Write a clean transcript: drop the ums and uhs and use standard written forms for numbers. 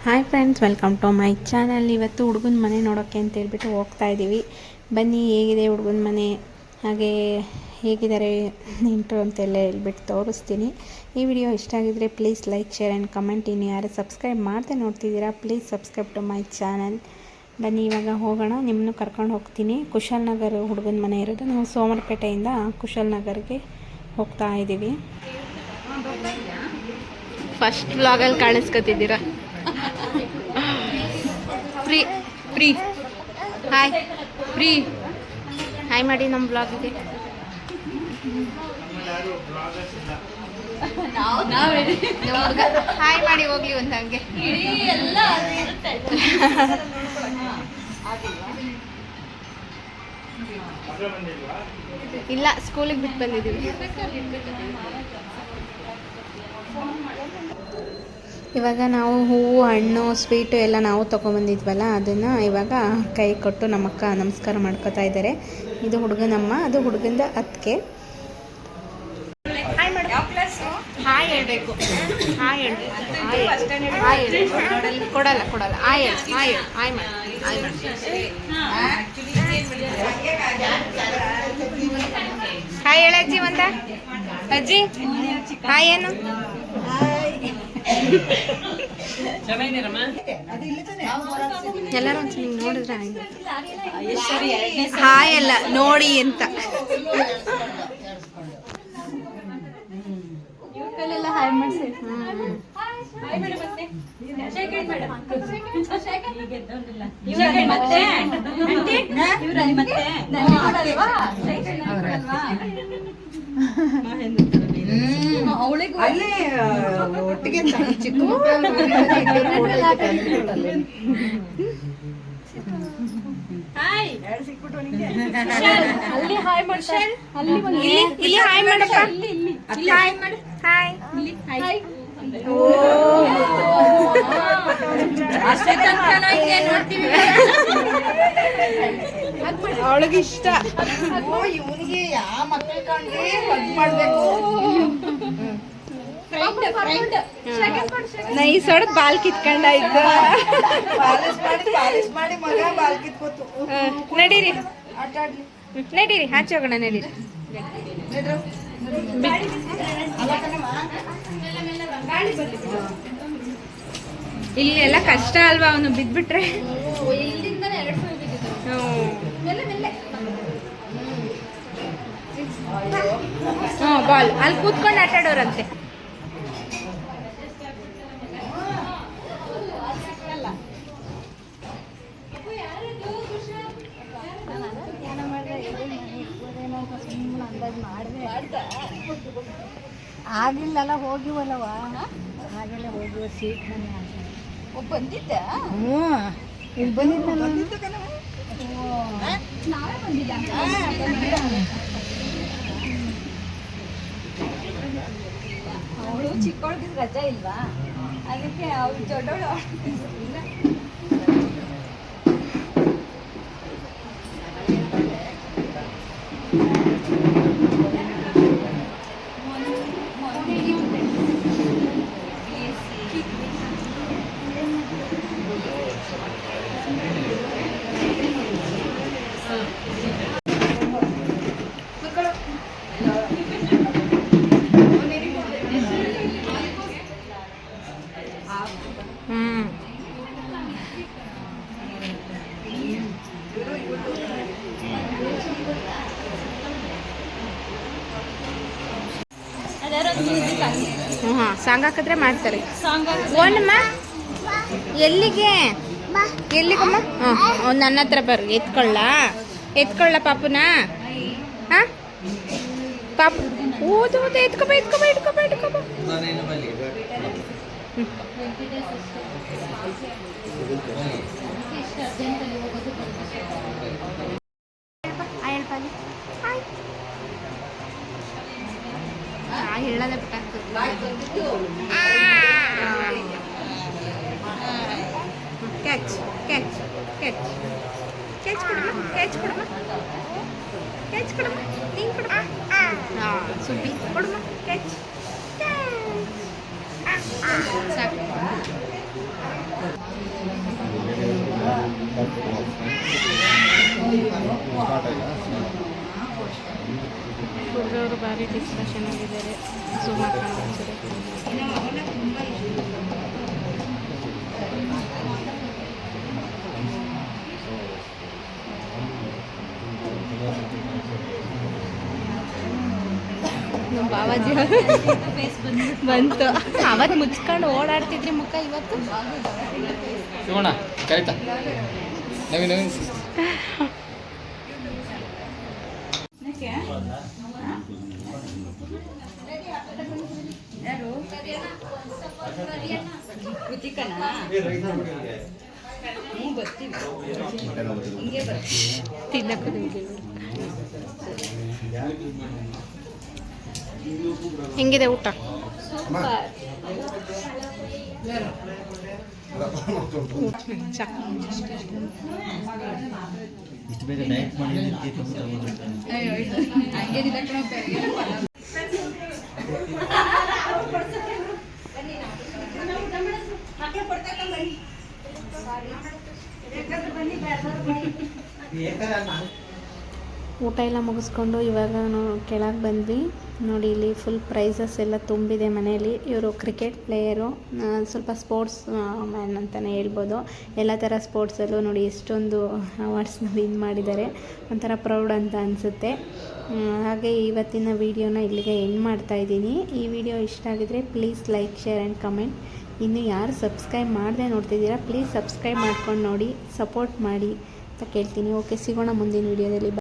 Hi friends, welcome to my channel. ಇವತ್ತು ಹುಡುಗನ ಮನೆ ನೋಡೋಕ್ಕೆ ಅಂತ ಹೇಳ್ಬಿಟ್ಟು ಹೋಗ್ತಾ ಇದ್ದೀವಿ. ಬನ್ನಿ, ಹೇಗಿದೆ ಹುಡುಗನ ಮನೆ, ಹಾಗೆ ಹೇಗಿದ್ದಾರೆ ನೆಂಟರು ಅಂತೆಲ್ಲ ಹೇಳ್ಬಿಟ್ಟು ತೋರಿಸ್ತೀನಿ. ಈ ವಿಡಿಯೋ ಇಷ್ಟ ಆಗಿದ್ರೆ please like, share and comment. ಇನ್ನು ಯಾರು ಸಬ್ಸ್ಕ್ರೈಬ್ ಮಾಡ್ದೆ ನೋಡ್ತಿದ್ದೀರಾ, please subscribe to my channel. ಬನ್ನಿ ಇವಾಗ ಹೋಗೋಣ, ನಿಮ್ಮನ್ನು ಕರ್ಕೊಂಡು ಹೋಗ್ತೀನಿ. ಕುಶಾಲ್ ನಗರ್ ಹುಡುಗನ ಮನೆ ಇರೋದು. ನಾವು ಸೋಮವಾರಪೇಟೆಯಿಂದ ಕುಶಾಲ್ ನಗರ್ಗೆ ಹೋಗ್ತಾ ಇದ್ದೀವಿ. ಫಸ್ಟ್ ವ್ಲಾಗಲ್ಲಿ ಕಾಣಿಸ್ಕೊತಿದ್ದೀರಾ. Free free hi free hi ಮಾಡಿ ನಮ್ಮ ಬ್ಲಾಗಿಗೆ. ಹಾಯ್ ಮಾಡಿ ಹೋಗ್ಲಿ ಒಂದು ಹಂಗೆ. ಇಲ್ಲ, ಸ್ಕೂಲಿಗೆ ಬಿಟ್ಟು ಬಂದಿದ್ದೀವಿ. ಇವಾಗ ನಾವು ಹೂವು, ಹಣ್ಣು, ಸ್ವೀಟು ಎಲ್ಲ ನಾವು ತೊಗೊಂಬಂದಿದ್ವಲ್ಲ, ಅದನ್ನು ಇವಾಗ ಕೈ ಕೊಟ್ಟು ನಮ್ಮಕ್ಕ ನಮಸ್ಕಾರ ಮಾಡ್ಕೋತಾ ಇದ್ದಾರೆ. ಇದು ಹುಡುಗನಮ್ಮ, ಅದು ಹುಡುಗಂದ ಅತ್ತಿಗೆ. ಹಾಯ್ ಮೇಡಮ್, ಹಾಯ್ ಹೇಳಬೇಕು. ಹಾಯ್ ಹೇಳಿ, ಹಾಯ್ ಹೇಳಿ. ಕೊಡಲ್ಲ ಕೊಡಲ್ಲ. ಹಾಯ್ ಹೇಳಿ, ಹಾಯ್ ಹೇಳಿ, ಹಾಯ್ ಮಾಡಿ, ಹಾಯ್ ಮಾಡಿ. ಹಾಯ್ ಹೇಳ ಅಜ್ಜಿ ಒಂದ. ಅಜ್ಜಿ ಹಾಯ್ ಏನು? ಎಲ್ಲರೂ ಒಂದ್ಸಲ ನೋಡಿದ್ರೆ ಹಾಯ್ ಅಲ್ಲ ನೋಡಿ ಅಂತ. ಹಾಯ್ ಮಾಡಿಸಿ. ಅಲ್ಲೇ ಒಟ್ಟಿಗೆ ಚಿಕ್ಕ ಅಲ್ಲಿ ಹಾಯ್ ಮಾಡ್ತಾರೆ. ಇಲ್ಲಿ ಹಾಯ್ ಮಾಡಪ್ಪ. ಹಾಯ್ ಮಾಡು. Hi hi. ಅವಳಿಗೆ ಇಷ್ಟ. ಇವನಿಗೆ ಯಾವ ಮಕ್ಕಳು ಕಂಡ್ರೆ ಹಗ್ ಮಾಡ್ಬೇಕು. ನೈಸ್ ಹೊಡೆದ್ ಬಾಲ್ ಕಿತ್ಕೊಂಡ ಇದ್ದ. ಪಾಲಿಶ್ ಮಾಡಿ ಮಗ ಬಾಲ್ ಕಿತ್ಕೋತು. ನಡೀರಿ ಆಟ ಆಡ್ಲಿ, ನಡೀರಿ, ಆಚೆ ಹೋಗೋಣ, ನಡೀರಿ. ಇಲ್ಲಿ ಎಲ್ಲ ಕಷ್ಟ ಅಲ್ವಾ, ಅವನು ಬಿದ್ಬಿಟ್ರೆ. ಬಾಲ್ ಅಲ್ಲಿ ಕೂತ್ಕೊಂಡು ಆಟ ಆಡೋರಂತೆ. ಆಗಿಲ್ಲಲ್ಲ, ಹೋಗಿವಲ್ಲವ, ಹಾಗೆಲ್ಲ ಹೋಗುವ ಸೀಟ್ ಮನೆ ಬಂದಿದ್ದ. ಹ್ಞೂ, ಇಲ್ಲಿ ಬಂದಿದ್ದಲ್ಲ. ನಾವೇ ಬಂದಿದ್ದ. ಅವಳು ಚಿಕ್ಕವಳಿಗೆ ರಜಾ ಇಲ್ವಾ, ಅದಕ್ಕೆ ಅವಳು ದೊಡ್ಡವಳು. ಸಾಂಗ್ ಹಾಕಿದ್ರೆ ಮಾಡ್ತಾರೆ. ಓನಮ್ಮ ಎಲ್ಲಿಗೆ ಎಲ್ಲಿಗಮ್ಮ? ನನ್ನ ಹತ್ರ ಬರ್ರಿ, ಎತ್ಕೊಳ್ಳ ಪಾಪುನ. ಹಾಂ ಪಾಪು ಓದು ಎತ್ಕೊಬ ಎತ್ಕೊಬ ಎತ್ಕೊಬ ಎತ್ಕೊಬ. ಹೇಳೋದೇ ಬಿಟ್ಟಾಗ್ತದೆ. ಕ್ಯಾಚ್ ಕ್ಯಾಚ್ ಕ್ಯಾಚ್ ಕ್ಯಾಚ್ ಕೊಡಮ್ಮ, ಕ್ಯಾಚ್ ಕೊಡಮ್ಮ, ಕ್ಯಾಚ್ ಕೊಡಮ್ಮ, ನೀನು ಕೊಡಮ್ಮ. ಹಾಂ ಸುಬ್ಬಿ ಕೊಡಮ್ಮ, ಕ್ಯಾಚ್. ಸಾಕು. ಡಿಸ್ಕಷನ್ ಆಗಿದ್ದಾರೆ. ಝೂಮ್ ಹಾಕೊಂಡು ಒಂದ್ಸರಿ ನಮ್ಮ ಬಾವಾಜಿ ಬಂತು. ಅವತ್ತು ಮುಚ್ಕೊಂಡು ಓಡಾಡ್ತಿದ್ರಿ ಮುಖ, ಇವತ್ತು ಶಿವಣ್ಣ ಕರಿತಾ ನವೀನ್ ತಿನ್ನಕ್ಕೂ ಹೆಂಗಿದೆ ಊಟ? ಇಷ್ಟು ಬೇಗ ಡಯಟ್ ಮಾಡಿ ಊಟ ಎಲ್ಲ ಮುಗಿಸ್ಕೊಂಡು ಇವಾಗ ಕೆಳಗೆ ಬಂದ್ವಿ. ನೋಡಿ ಇಲ್ಲಿ ಫುಲ್ ಪ್ರೈಸಸ್ ಎಲ್ಲ ತುಂಬಿದೆ ಮನೆಯಲ್ಲಿ. ಇವರು ಕ್ರಿಕೆಟ್ ಪ್ಲೇಯರು, ಸ್ವಲ್ಪ ಸ್ಪೋರ್ಟ್ಸ್ ಮ್ಯಾನ್ ಅಂತಲೇ ಹೇಳ್ಬೋದು. ಎಲ್ಲ ಥರ ಸ್ಪೋರ್ಟ್ಸಲ್ಲೂ ನೋಡಿ ಎಷ್ಟೊಂದು ಅವಾರ್ಡ್ಸ್ನ ವಿನ್ ಮಾಡಿದ್ದಾರೆ. ಒಂಥರ ಪ್ರೌಡ್ ಅಂತ ಅನಿಸುತ್ತೆ. ಹಾಗೆ ಇವತ್ತಿನ ವೀಡಿಯೋನ ಇಲ್ಲಿಗೆ ಎಂಡ್ ಮಾಡ್ತಾಯಿದ್ದೀನಿ. ಈ ವಿಡಿಯೋ ಇಷ್ಟ ಆಗಿದರೆ please like, share and comment. ಇನ್ನು ಯಾರು ಸಬ್ಸ್ಕ್ರೈಬ್ ಮಾಡದೆ ನೋಡ್ತಿದ್ದೀರಾ ಪ್ಲೀಸ್ ಸಬ್ಸ್ಕ್ರೈಬ್ ಮಾಡ್ಕೊಂಡು ನೋಡಿ, ಸಪೋರ್ಟ್ ಮಾಡಿ ಅಂತ ಕೇಳ್ತೀನಿ. ಓಕೆ, ಸಿಗೋಣ ಮುಂದಿನ ವೀಡಿಯೋದಲ್ಲಿ.